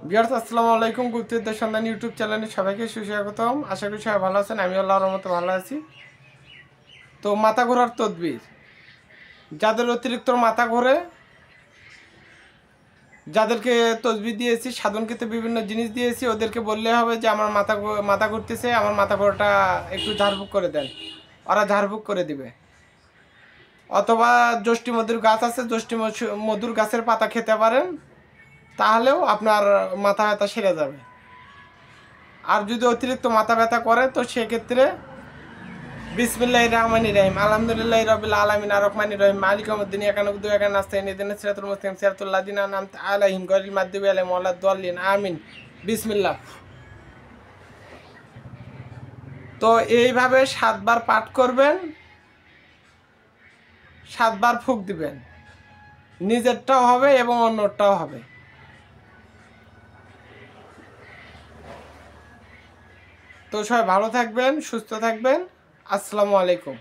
Viewers আসসালামু আলাইকুম। গুপ্তবিদ্যার সন্ধান ইউটিউব চ্যানেলে সবাইকে সুস্বাগতম। আশা করি সবাই ভালো আছেন, আমি আল্লাহর রহমতে ভালো আছি। তো মাথা ঘোরার তদবির, যাদের অতিরিক্ত মাথা ঘোরে, যাদেরকে তসবিহ দিয়েছি, সাধনকৃত বিভিন্ন জিনিস দিয়েছি, ওদেরকে বললে হবে যে আমার মাথা ঘুরতেছে, আমার মাথা ঘোরাটা একটু ঝাড়ফুঁক করে দেন, ওরা ঝাড়ফুঁক করে দিবে। অথবা যষ্টি মধুর গাছ আছে, যষ্টি মধুর গাছের পাতা খেতে পারেন, তাহলেও আপনার মাথা ব্যথা সেরে যাবে। আর যদি অতিরিক্ত মাথা ব্যথা করে তো সেক্ষেত্রে বিসমিল্লাহির রহমানির রহিম, আলহামদুলিল্লাহি রাব্বিল আলামিন, আর রহমানির রহিম, মালিক ইয়াউমিদ্দিন, ইয়াকা না'বুদু ওয়া ইয়াকা নাস্তাইন, ইহদিনাস সিরাতাল মুস্তাকিম, সিরাতাল লাযিনা আন'আমতা আলাইহিম গায়রিল মাগদুবি আলাইহিম ওয়া লাদ-দাল্লিন, আমিন। বিসমিল্লাহ। তো এইভাবে 7 বার পাঠ করবেন, 7 বার ফুঁক দিবেন, নিজেরটাও হবে এবং অন্যটাও হবে। তো সবাই ভালো থাকবেন, সুস্থ থাকবেন। আসসালামু আলাইকুম।